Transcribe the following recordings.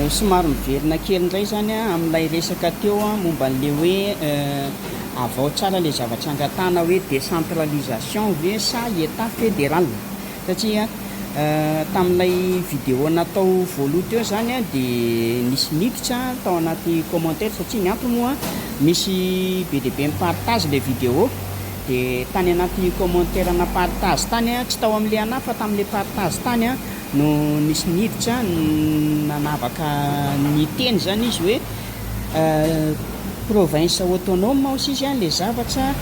somary miverina kely indray zany a amin'ilay resaka teo a momba n'le hoe avao tsara le zavatra angatahana hoe décentralisation ve sa état fédéral satria tamin'ilay vidéo natao voaloha teo zany a dia nisy niditra tao anaty commentaire satria ny antony moa misy be dia be mipartage le vidéo dia tany anaty commentaire napartage tany a tsy tao amin'le anahy fa tamin'le partage tany a no nisy niditra nanavaka ny teny zany izy hoe province autonome aussi izy a le zavatra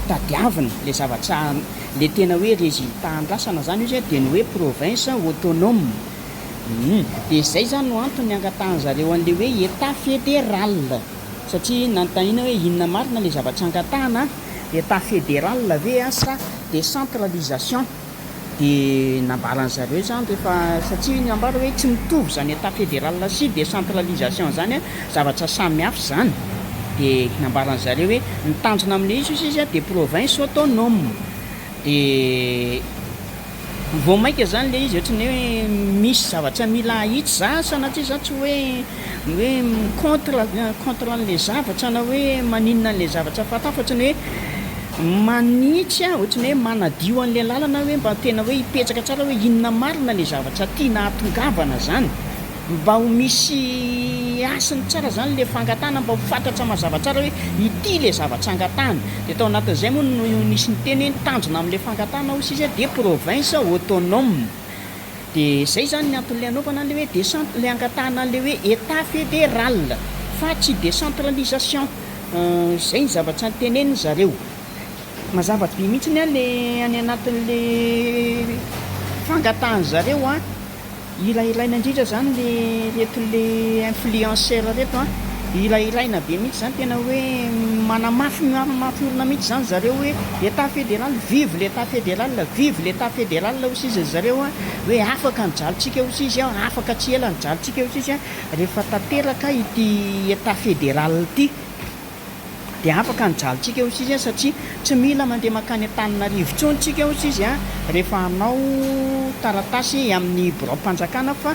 tadiavina le zavatra le tena hoe résultat andrasana zany izy a dia ny hoe province autonome dia zay zany no antony angatahan'zareo an'le hoe état fédéral satria nanontaniana hoe inona marina le zavatra angatahana état fédéral ve a sa décentralisation dia nambaran'zareo zany rehefa satria ny ambara hoe tsy mitovy zany état fédéral sy décentralisation zany a zavatra samihafa zany dia nambaran'zareo hoe mitanjona amin'le izy a dia province autonome dia vao maika zany le izy ohatrany hoe misy zavatra mila ahitsy za sanatria za tsy hoe contre le zavatra na hoe maninona an'le zavatra fatao fa ohatrany hoe manitsy a ohatrany hoe manadio an'le lalana hoe mba tena hoe hipetraka tsara hoe inona marina le zavatra tiana hatongavana zany mba ho misy asiny tsara zany le fangatahana mba ho fantatra mazava tsara hoe ity le zavatra angatahana dia tao anatin'izay moa no nisy ny teny hoe tanjona amin'le fangatahana aussi izy dia province autonome dia zay zany ny anton'le anaovana le hoe le angatahana le hoe état fédéral fa tsy décentralisation zay ny zavatra nyteneniny zareo mazavatsy be mihitsy ny a le any anatin'le fangatahany zareo a ilailaina indrindra zany le reton'le influenceur reto a ilailaina be mihitsy zany tena hoe manamafy olona mihitsy zany zareo hoe état fédéral vive l'état fédéral vive l'état fédéral aussi izy zareo a hoe afaka nijalontsika aussi izy a afaka tsy ela nijalontsika aussi izy a rehefa tanteraka ity état fédéral ity dia afaka nijalontsika aussi izy a satria tsy mila mandeha makany Antananarivo tsontsika aussi izy a rehefa hanao taratasy amin'ny bureau-mpanjakana fa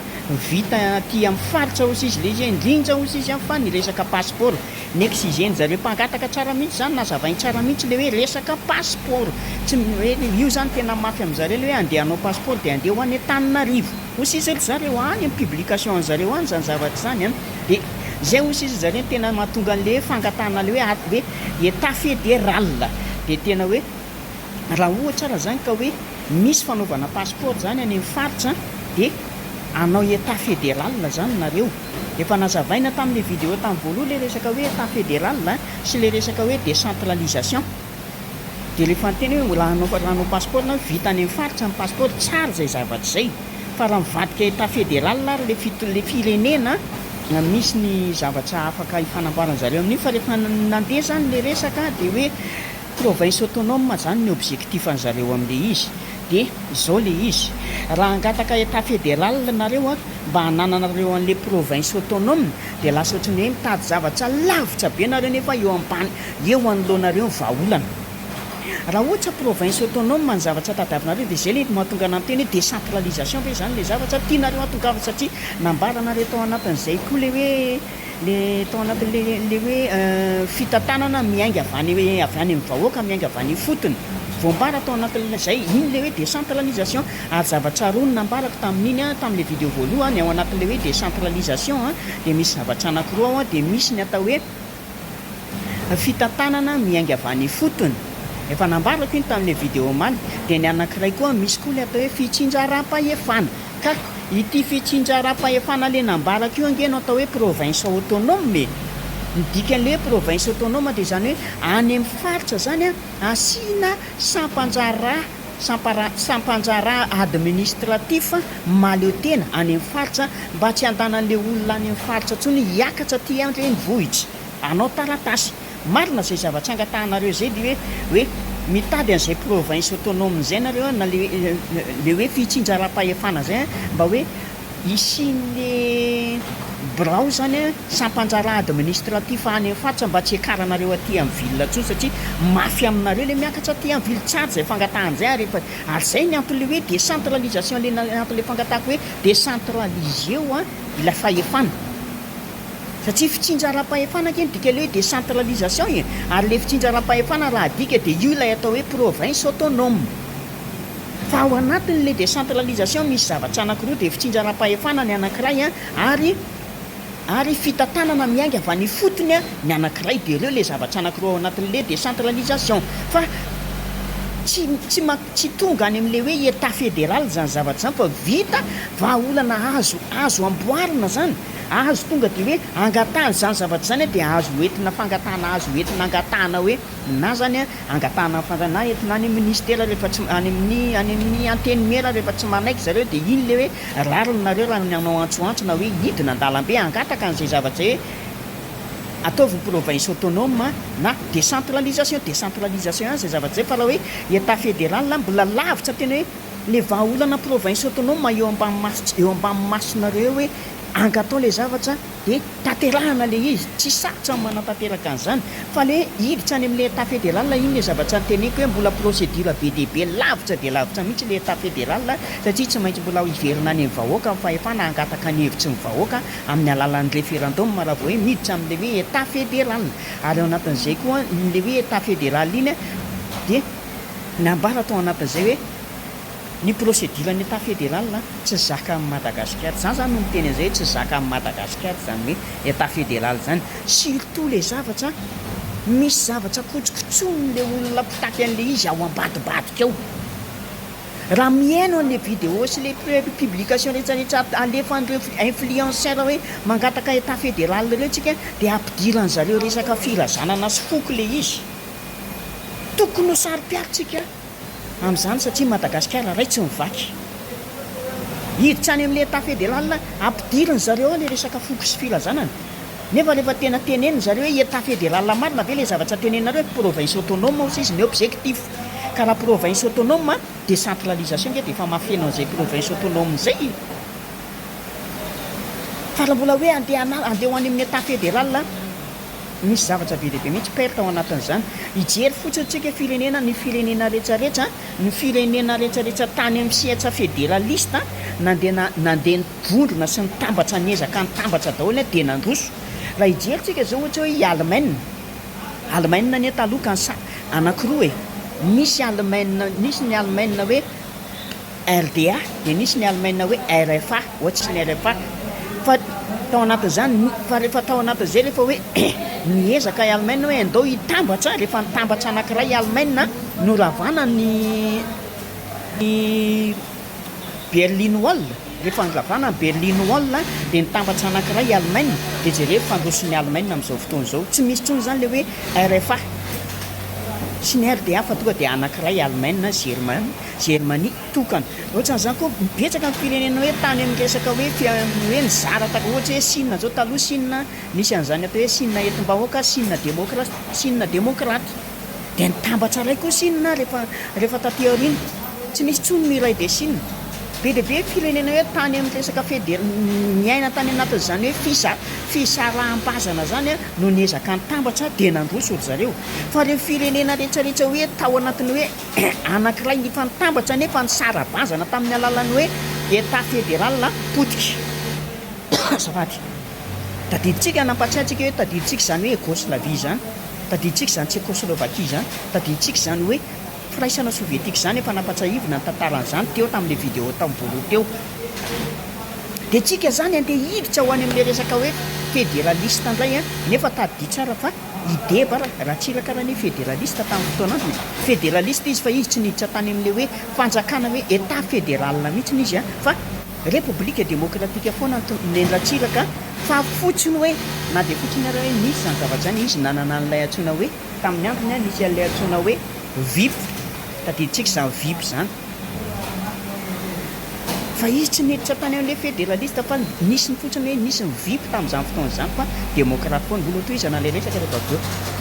vita aty amin'ny faritra aussi izy le izy indrindra aussi izy a fa ny resaka passeport ny exigeny zareo mpangataka tsara mihitsy zany nazavainy tsara mihitsy le hoe resaka passeport tsy hoe io zany tena mafy amin'zareo le hoe andeha hanao passeport dia andeha ho any Antananarivo aussi izy zareo any amin'ny publication an'zareo any zany zavatra zany a dia zay aussi izy zareo tena mahatonga an'le fangatahana le hoe état fédéral dia tena hoe raha ohatra raha zany ka hoe misy fanaovana passeport zany any amin'ny faritra dia anao état fédéral zany nareo efa nazavaina tamin'le vidéo tamin'ny voaloha le resaka hoe état fédéral sy le resaka hoe décentralisation dia rehefa nyteny hoe raha hanao passeport na vita any amin'ny faritra ny passeport tsara zay zavatra zay fa raha mivadika état fédéral ary le firenena misy ny zavatra afaka hifanambaran'zareo amin'io fa rehefa nandeha zany le resaka dia hoe province autonome zany ny objectif an'zareo amin'le izy dia zao le izy raha angataka état fédéral nareo a mba hanananareo an'le province autonome dia lasa ohatrany hoe mitady zavatra lavitra be nareo nefa eo ambany eo anoloanareo vahaolana raha ohatra province autonome ny zavatra tadiavinareo dia zay le mahatonga anao teny hoe décentralisation ve zany le zavatra tianareo hatongavana satria nambaranareo tao anatin'izay koa le hoe le tao anatin'le hoe fitantanana miainga avy any amin'ny vahoaka miainga avy any fotony voambara tao anatin'izay iny le hoe décentralisation ary zavatra roa no nambarako tamin'iny a tamin'le vidéo voalohany ao anatin'le hoe décentralisation a dia misy zavatra anankiroa ao a dia misy ny atao hoe fitantanana miainga avy any fotony efa nambarako iny tamin'le vidéo maly dia ny anankiray koa misy koa le atao hoe fitsinjaram-pahefana ka ity fitsinjaram-pahefana le nambarako io angeno atao hoe province autonome midikan'le hoe province autonome dia zany hoe any amin'ny faritra zany a asiana sampanjara administratif maleo tena any amin'ny faritra mba tsy handanan'le olona any amin'ny faritra ntsony hiakatra ty andreny vohitra anao taratasy marina zay zavatra angatahanareo zay dia hoe mitady an'izay province autonome zay nareo na le hoe fitsinjaram-pahefana zay mba hoe isin'le birao zany sampanjara administratif any fatsa mba tsy hakaranareo aty amin'ny ville tsony satria mafy aminareo le miakatra aty amin'ny ville tsary zay fangatan'izay ary zay ny antony le hoe décentralisation le antony le fangatahako hoe décentralisé o ila fahefana satria fitsinjaram-pahefana keny dika le hoe décentralisation e ary le fitsinjaram-pahefana raha dika dia io ilay atao hoe province autonome fa ao anatin'le décentralisation misy zavatra anankiroa dia fitsinjaram-pahefana ny anankiray ary fitantanana miainga avy any fotony ny anankiray dia ireo le zavatra anankiroa ao anatin'le décentralisation fa tsy tonga any amin'le hoe état fédéral zany zavatra zany fa vita vahaolana azo amboarina zany azo tonga dia hoe angatahana zany zavatra zany dia azo entina fangatahana azo entina angatahana hoe na zany angatahana na entina any ministère rehefa tsy any amin'ny anteny mera rehefa tsy manaiky zareo dia iny le hoe rarinareo raha nanao antsoantsona hoe hidina an-dalambe angataka an'izay zavatra hoe ataovy province autonome na décentralisation zay zavatra zay fa raha hoe état fédéral mbola lavitra tena hoe le vahaolana province autonome eo ambany masonareo hoe angatao le zavatra dia tanterahana le izy tsy sarotra ny manatanteraka an'izany fa le hiditra any amin'le état fédéral iny le zavatra nyteneko hoe mbola procédure be dia be lavitra dia lavitra mihitsy le état fédéral satria tsy maintsy mbola hiverina any amin'ny vahoaka ny fahefana angataka ny hevitry ny vahoaka amin'ny alalan'ny référendum raha vao hoe miditra amin'le hoe état fédéral ary ao anatin'izay koa le hoe état fédéral iny dia nambara atao anatin'izay hoe ny procédure ny état fédéral tsy zaka amin'ny Madagasikara zany no miteny an'izay tsy zaka amin'ny Madagasikara zany hoe état fédéral zany surtout le zavatra misy zavatra kotsikotsony le olona mpitaky an'le izy ao ambadibadika ao raha mihaino an'le vidéo sy le publication rehetrarehetra alefan'ireo influenceur hoe mangataka état fédéral ireo tsika dia ampidiran'zareo resaka firazanana sy foko le izy tokony ho sary-piaritsika amin'izany satria Madagasikara ray tsy mivaky hiditra any amin'le état fédéral ampidiriny zareo le resaka foko sy filazanana nefa rehefa tena teneniny zareo hoe état fédéral marina ve le zavatra tenenareo province autonome aussi izy ny objectif ka raha province autonome décentralisation dia efa mafeno an'izay province autonome zay fa raha mbola hoe andeha ho any amin'ny état fédéral misy zavatra be deaibe mihitsy perte ao anatin'izany hijery fotsiny tsika firenena ny firenena rehetrarehetra tany amin'ny sihatra fédéraliste nandeha nivondrona sy nitambatra niezaka nitambatra daholo dia nandroso raha hijery tsika zao ohatra hoe Allemagne ny taloha anankiroa misy ny Allemagne hoe RDA dia nisy ny Allemagne hoe RFA ohatsy ny RFA fa tao anatin'izany fa rehefa tao anatin'izay rehefa hoe niezaka Allemagne hoe andao hitambatra rehefa nitambatra anankiray Allemagne no ravana ny Berlin Wall rehefa niravana ny Berlin Wall dia nitambatra anankiray Allemagne dia jereo fandroson'ny Allemagne amin'izao fotoana izao tsy misy tsony zany le hoe RFA sy ny RDA fa tonga dia anankiray Allemagne Germanie tokana ohatran'izany koa mibetsaka ny firenena hoe tany amin'ny resaka hoe nizara taka ohatra hoe Chine zao taloha Chine nisy an'izany atao hoe Chine entim-bahoaka Chine démocrate dia nitambatra ray koa Chine rehefa taty aoriana tsy misy tsony miray dia Chine be dia be firenena hoe tany amin'ny resaka miaina tany anatin'izany hoe fisaraham-bazana zany no niezaka nitambatra dia nandroso ry zareo fa reo firenena rehetrarehetra hoe tao anatiny hoe anankiray ny fanitambatra nefa ny sara-bazana tamin'ny alalany hoe état fédéral potika zafady tadiditsika nampatsiahtsika hoe tadiditsika zany hoe Yougoslavie zany tadiditsika zany Tchécoslovaquie zany tadiditsika zany hoe firaisana sovietika zany efa nampatsahivina ny tantaran'izany teo tamin'le vidéo tambolo teo dia tsika zany andeha hiditra ho any amin'le resaka hoe fédéraliste indray nefa tadidia tsara fa idée bara raha tsiraka raha ny fédéraliste tamin'ny fotoanany fédéraliste izy fa izy tsy niditra tany amin'le hoe fanjakana hoe état fédéral mihitsy izy fa république démocratique foana nendratsiraka fa fotsiny hoe na dia fotsiny ara hoe nisy zany zavatra zany izy nanana n'ilay antsoina hoe tamin'ny androny nisy an'ilay antsoina hoe VIP tadiditsika zany VIP zany fa izy tsy niditra tany amin'le fédéraliste fa nisy ny fotsiny hoe nisy ny VIP tamin'izany fotoana izany fa démocrate foana mbola tohizana ilay resaka rehefa avy eo